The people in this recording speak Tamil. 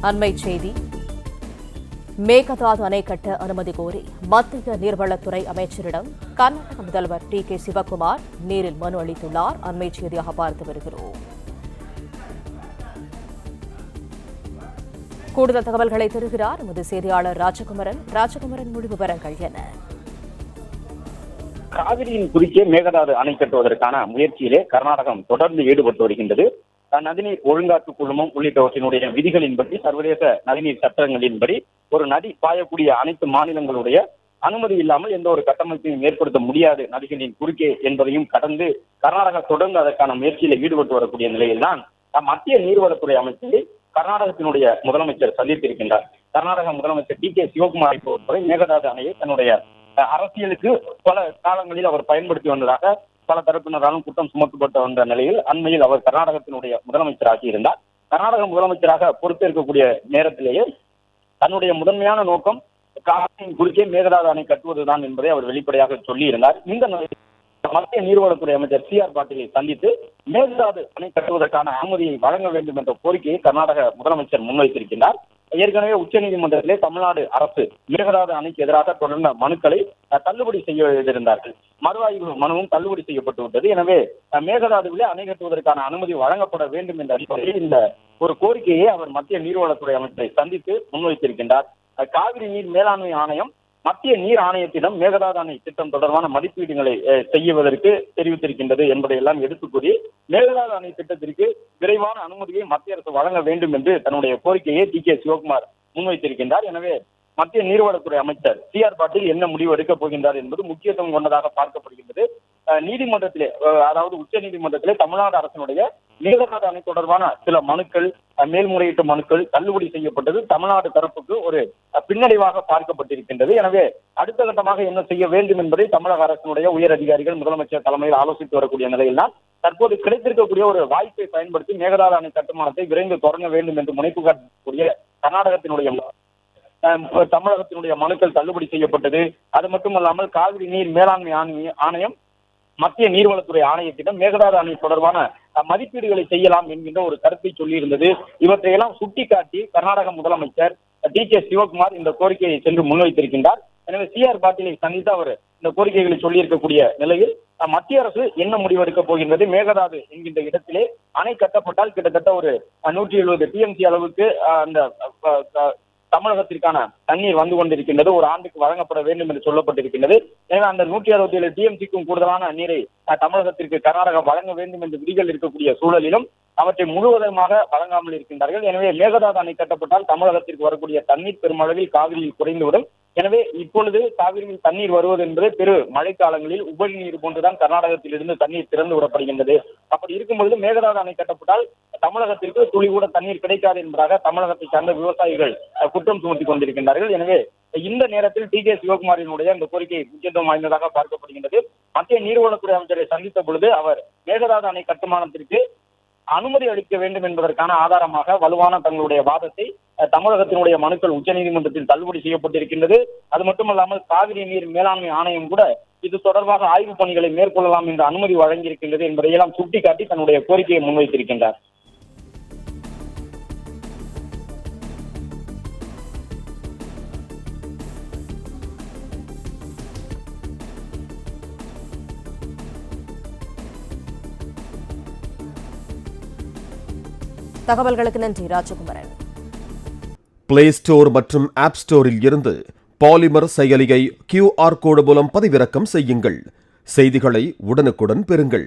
அண்மை செய்தி. மேகதாது அணை கட்ட அனுமதி கோரி மத்திய நீர்வளத்துறை அமைச்சரிடம் கர்நாடக முதல்வர் டி.கே. சிவக்குமார் நேரில் மனு அளித்துள்ளார். அண்மை செய்தியாக பார்த்து வருகிறோம். கூடுதல் தகவல்களை தருகிறார் எமது செய்தியாளர் ராஜகுமரன். முழு விவரங்கள் என்ன? காவிரியின் குறுக்கே மேகதாது அணை கட்டுவதற்கான முயற்சியிலே கர்நாடகம் தொடர்ந்து ஈடுபட்டு வருகின்றது. நதிநீர் ஒழுங்காற்று குழுமம் உள்ளிட்டவற்றினுடைய விதிகளின்படி, சர்வதேச நதிநீர் சட்டங்களின்படி ஒரு நதி பாயக்கூடிய அனைத்து மாநிலங்களுடைய அனுமதி இல்லாமல் எந்த ஒரு கட்டமைப்பையும் ஏற்படுத்த முடியாது நதிகளின் குறுக்கே என்பதையும் கடந்து கர்நாடகா தொடர்ந்து அதற்கான முயற்சியில் ஈடுபட்டு வரக்கூடிய நிலையில்தான் மத்திய நீர்வளத்துறை அமைச்சரை கர்நாடகத்தினுடைய முதலமைச்சர் சந்தித்திருக்கின்றார். கர்நாடக முதலமைச்சர் டி.கே. சிவகுமாரை பொறுத்தவரை மேகதாது அணையை தன்னுடைய அரசியலுக்கு பல காலங்களில் அவர் பயன்படுத்தி வந்ததாக பல தரப்பினராலும் குற்றம் சுமத்தப்பட்டு வந்த நிலையில் அண்மையில் அவர் கர்நாடகத்தினுடைய முதலமைச்சராகி இருந்தார். கர்நாடக முதலமைச்சராக பொறுப்பேற்கக்கூடிய நேரத்திலேயே தன்னுடைய முதன்மையான நோக்கம் காவிரியின் குறுக்கே மேகதாது அணை கட்டுவதுதான் என்பதை அவர் வெளிப்படையாக சொல்லி இருந்தார். இந்த மத்திய நீர்வளத்துறை அமைச்சர் சி.ஆர். பாட்டீலை சந்தித்து மேகதாது அணை கட்டுவதற்கான அனுமதியை வழங்க வேண்டும் என்ற கோரிக்கையை கர்நாடக முதலமைச்சர் முன்வைத்திருக்கிறார். ஏற்கனவே உச்சநீதிமன்றத்திலே தமிழ்நாடு அரசு மேகதாது அணைக்கு எதிராக தொடர்ந்த மனுக்களை தள்ளுபடி செய்திருந்தார்கள். மறு ஆய்வு மனுவும் தள்ளுபடி செய்யப்பட்டு விட்டது. எனவே மேகதாதுவிலே அணை கட்டுவதற்கான அனுமதி வழங்கப்பட வேண்டும் என்ற அடிப்படையில் இந்த ஒரு கோரிக்கையை அவர் மத்திய நீர்வளத்துறை அமைச்சரை சந்தித்து முன்வைத்திருக்கின்றார். காவிரி நீர் மேலாண்மை ஆணையம் மத்திய நீர் ஆணையத்திடம் மேகதாது அணை திட்டம் தொடர்பான மதிப்பீடுகளை செய்வதற்கு தெரிவித்திருக்கின்றது என்பதையெல்லாம் எடுத்துக் கூறி மேகதாது அணை திட்டத்திற்கு விரைவான அனுமதியை மத்திய அரசு வழங்க வேண்டும் என்று தன்னுடைய கோரிக்கையை டி.கே. சிவகுமார் முன்வைத்திருக்கின்றார். எனவே மத்திய நீர்வளத்துறை அமைச்சர் சி.ஆர். பாட்டீல் என்ன முடிவு எடுக்கப் போகின்றார் என்பது முக்கியத்துவம் கொண்டதாக பார்க்கப்படுகின்றது. நீதிமன்றத்திலே, அதாவது உச்ச நீதிமன்றத்திலே தமிழ்நாடு அரசினுடைய மேகதாது அணை தொடர்பான சில மனுக்கள், மேல்முறையீட்டு மனுக்கள் தள்ளுபடி செய்யப்பட்டது தமிழ்நாடு தரப்புக்கு ஒரு பின்னடைவாக பார்க்கப்பட்டிருக்கின்றது. எனவே அடுத்த கட்டமாக என்ன செய்ய வேண்டும் என்பதை தமிழக அரசினுடைய உயர் அதிகாரிகள் முதலமைச்சர் தலைமையில் ஆலோசித்து வரக்கூடிய நிலையில்தான் தற்போது கிடைத்திருக்கக்கூடிய ஒரு வாய்ப்பை பயன்படுத்தி மேகதாது அணை கட்டுமானத்தை விரைந்து தொடங்க வேண்டும் என்று முனைப்பு காட்டக்கூடிய கர்நாடகத்தினுடைய தமிழகத்தினுடைய மனுக்கள் தள்ளுபடி செய்யப்பட்டது. அது மட்டுமல்லாமல் காவிரி நீர் மேலாண்மை ஆணையம் மத்திய நீர்வளத்துறை ஆணையத்திடம் மேகதாது அணை தொடர்பான மதிப்பீடுகளை செய்யலாம் என்கின்ற ஒரு கருத்தை சொல்லியிருந்தது. இவற்றையெல்லாம் சுட்டிக்காட்டி கர்நாடக முதலமைச்சர் டி.கே. சிவகுமார் இந்த கோரிக்கையை சென்று முன்வைத்திருக்கின்றார். எனவே சி.ஆர். பாட்டீலை சந்தித்து அவர் இந்த கோரிக்கைகளை சொல்லியிருக்கக்கூடிய நிலையில் மத்திய அரசு என்ன முடிவெடுக்கப் போகின்றது, மேகதாது என்கின்ற இடத்திலே அணை கட்டப்பட்டால் கிட்டத்தட்ட ஒரு 170 TMC அளவுக்கு அந்த தமிழகத்திற்கான தண்ணீர் வந்து கொண்டிருக்கின்றது. ஒரு ஆண்டுக்கு வழங்கப்பட வேண்டும் என்று சொல்லப்பட்டிருக்கின்றது. எனவே அந்த 167 TMCக்கும் கூடுதலான நீரை தமிழகத்திற்கு கர்நாடகா வழங்க வேண்டும் என்று விதிகள் இருக்கக்கூடிய சூழலிலும் அவற்றை முழுவதுமாக வழங்காமல் இருக்கின்றார்கள். எனவே மேகதாது அணை கட்டப்பட்டால் தமிழகத்திற்கு வரக்கூடிய தண்ணீர் பெருமளவில் காவிரியில் குறைந்துவிடும். எனவே இப்பொழுது காவிரியில் தண்ணீர் வருவது என்பது பெரு மழைக்காலங்களில் உபரி நீர் போன்றுதான் கர்நாடகத்திலிருந்து தண்ணீர் திறந்து விடப்படுகின்றது. அப்படி இருக்கும்பொழுது மேகதாது அணை கட்டப்பட்டால் தமிழகத்திற்கு துளி கூட தண்ணீர் கிடைக்காது என்பதாக தமிழகத்தை சார்ந்த விவசாயிகள் குற்றம் சுமத்தி கொண்டிருக்கின்றார்கள். எனவே இந்த நேரத்தில் டி.கே. சிவகுமாரினுடைய இந்த கோரிக்கை முக்கியத்துவம் வாய்ந்ததாக பார்க்கப்படுகின்றது. மத்திய நீர்வளத்துறை அமைச்சரை சந்தித்த பொழுது அவர் மேகதாது அணை கட்டுமானத்திற்கு அனுமதி அளிக்க வேண்டும் என்பதற்கான ஆதாரமாக வலுவான தங்களுடைய வாதத்தை தமிழகத்தினுடைய மனுக்கள் உச்சநீதிமன்றத்தில் தள்ளுபடி செய்யப்பட்டிருக்கின்றது. அது மட்டுமல்லாமல் காவிரி நீர் மேலாண்மை ஆணையம் கூட இது தொடர்பாக ஆய்வு பணிகளை மேற்கொள்ளலாம் என்ற அனுமதி வழங்கியிருக்கின்றது என்பதையெல்லாம் சுட்டிக்காட்டி தன்னுடைய கோரிக்கையை முன்வைத்திருக்கின்றார். தகவல்களுக்கு நன்றி ராஜகுமரன். பிளே ஸ்டோர் மற்றும் ஆப் ஸ்டோரில் இருந்து பாலிமர் செயலியை QR கோடு மூலம் பதிவிறக்கம் செய்யுங்கள். செய்திகளை உடனுக்குடன் பெறுங்கள்.